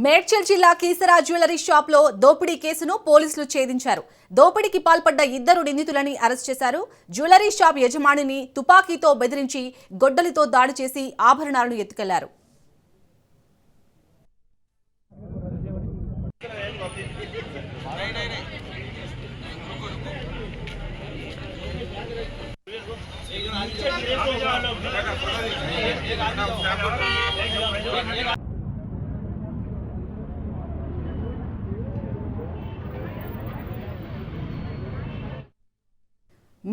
మేడ్చల్ జిల్లా Keesara jewellery shop లో దోపిడీ కేసును పోలీసులు ఛేదించారు. దోపిడీకి పాల్పడ్డ ఇద్దరు నిందితులని అరెస్ట్ చేశారు. జ్యువెలరీ షాప్ యజమానిని తుపాకీతో బెదిరించి గొడ్డలితో దాడి చేసి ఆభరణాలను ఎత్తుకెళ్లారు.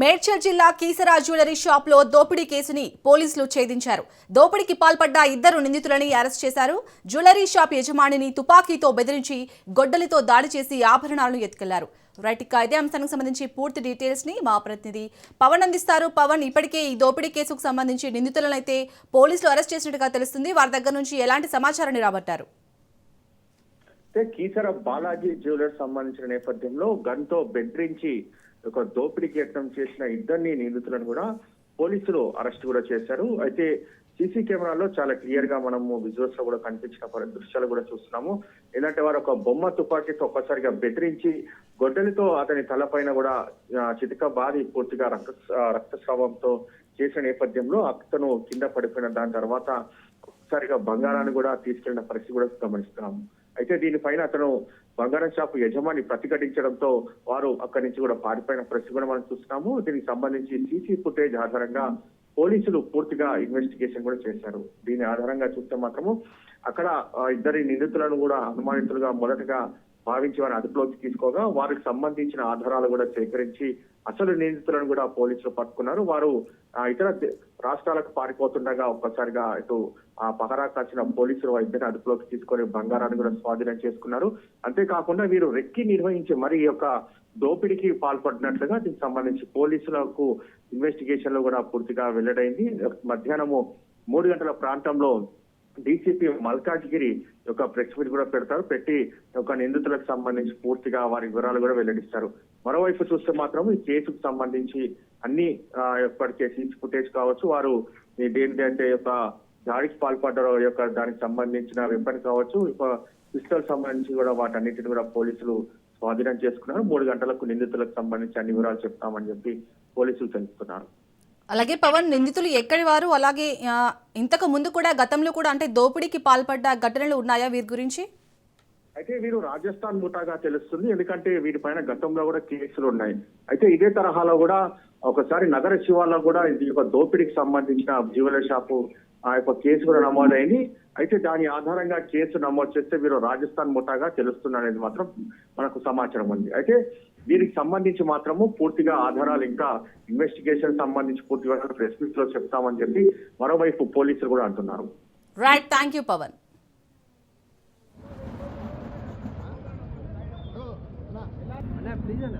మేడ్చల్ జిల్లా కీసరా జ్యువెలరీ షాప్ లో దోపిడీ కేసుని పోలీసులు ఛేదించారు. దోపిడీకి పాల్పడ్డ ఇద్దరు నిందితులని అరెస్ట్ చేశారు. జ్యువెలరీ షాప్ యజమానిని తుపాకీతో బెదిరించి గొడ్డలితో దాడి చేసి ఆభరణాలను ఎత్తుకెళ్లారు. రైట్, ఇదే అంశానికి సంబంధించి పూర్తి డీటెయిల్స్ ని మా ప్రతినిధి పవన్ అందిస్తారు. పవన్, ఇప్పటికే ఈ దోపిడీ కేసుకు సంబంధించి నిందితులను అయితే పోలీసులు అరెస్ట్ చేసినట్టుగా తెలుస్తుంది. వారి దగ్గర నుంచి ఎలాంటి సమాచారాన్ని రాబట్టారు? కీసర బాలాజీ జ్యువెలర్స్ సంబంధించిన నేపథ్యంలో గన్తో బెదిరించి ఒక దోపిడీకి యత్నం చేసిన ఇద్దరిని నిందితులను కూడా పోలీసులు అరెస్ట్ కూడా చేశారు. అయితే సీసీ కెమెరాలో చాలా క్లియర్ గా మనము విజువల్స్ లో కూడా కనిపించిన దృశ్యాలు కూడా చూస్తున్నాము. ఏంటంటే వారు ఒక బొమ్మ తుపాకీతో ఒక్కసారిగా బెదిరించి గొడ్డలితో అతని తలపైన కూడా చితిక బాధి పూర్తిగా రక్తస్రావంతో చేసిన నేపథ్యంలో అతను కింద పడిపోయిన దాని తర్వాత ఒక్కసారిగా బంగారాన్ని కూడా తీసుకెళ్లిన పరిస్థితి కూడా గమనిస్తున్నాము. అయితే దీనిపైన అతను బంగారం షాపు యజమాని ప్రతిఘటించడంతో వారు అక్కడి నుంచి కూడా పారిపోయిన పరిస్థితి కూడా మనం చూస్తున్నాము. దీనికి సంబంధించి సీసీ ఫుటేజ్ ఆధారంగా పోలీసులు పూర్తిగా ఇన్వెస్టిగేషన్ కూడా చేశారు. దీని ఆధారంగా చూస్తే మాత్రము అక్కడ ఇద్దరి నిందితులను కూడా అనుమానితులుగా మొదటగా భావించి వారిని అదుపులోకి తీసుకోగా వారికి సంబంధించిన ఆధారాలు కూడా సేకరించి అసలు నిందితులను కూడా పోలీసులు పట్టుకున్నారు. వారు ఇతర రాష్ట్రాలకు పారిపోతుండగా ఒక్కసారిగా ఇటు పహరా కాసిన పోలీసులు ఇద్దరిని అదుపులోకి తీసుకొని బంగారాన్ని కూడా స్వాధీనం చేసుకున్నారు. అంతేకాకుండా వీరు రెక్కి నిర్వహించి మరి ఈ యొక్క దోపిడీకి పాల్పడినట్లుగా దీనికి సంబంధించి పోలీసులకు ఇన్వెస్టిగేషన్ లో కూడా పూర్తిగా వెల్లడైంది. మధ్యాహ్నము 3 గంటల ప్రాంతంలో డీసీపీ మల్కాజ్గిరి యొక్క ప్రెస్ మీట్ కూడా పెట్టి ఒక నిందితులకు సంబంధించి పూర్తిగా వారి వివరాలు కూడా వెల్లడిస్తారు. మరోవైపు చూస్తే మాత్రం ఈ కేసుకు సంబంధించి అన్ని ఎప్పటికే సీసీ ఫుటేజ్ కావచ్చు, వారు దేనికంటే యొక్క దాడికి పాల్పడ్డారో యొక్క దానికి సంబంధించిన వెపన్ కావచ్చు, పిస్టల్ సంబంధించి కూడా వాటన్నిటిని కూడా పోలీసులు స్వాధీనం చేసుకున్నారు. 3 గంటలకు నిందితులకు సంబంధించి అన్ని వివరాలు చెప్తామని చెప్పి పోలీసులు తెలుపుతున్నారు. అలాగే పవన్, నిందితులు ఎక్కడి వారు? అలాగే ఇంతకు ముందు కూడా గతంలో కూడా అంటే దోపిడీకి పాల్పడ్డ ఘటనలు ఉన్నాయా వీరి గురించి? అయితే వీరు రాజస్థాన్ ముఠాగా తెలుస్తుంది. ఎందుకంటే వీరిపైన గతంలో కూడా కేసులు ఉన్నాయి. అయితే ఇదే తరహాలో కూడా ఒకసారి నగర శివార్లో కూడా ఇది ఒక దోపిడీకి సంబంధించిన జ్యువెలరీ షాపు ఆ యొక్క కేసు కూడా నమోదైంది. అయితే దాని ఆధారంగా కేసు నమోదు చేస్తే వీరు రాజస్థాన్ ముఠాగా తెలుస్తుంది అనేది మాత్రం మనకు సమాచారం ఉంది. అయితే దీనికి సంబంధించి మాత్రము పూర్తిగా ఆధారాలు ఇంకా ఇన్వెస్టిగేషన్ సంబంధించి పూర్తిగా ప్రెస్ మీట్ లో చెప్తామని చెప్పి మరోవైపు పోలీసులు కూడా అంటున్నారు. Right, thank you Pavan. Please అన్న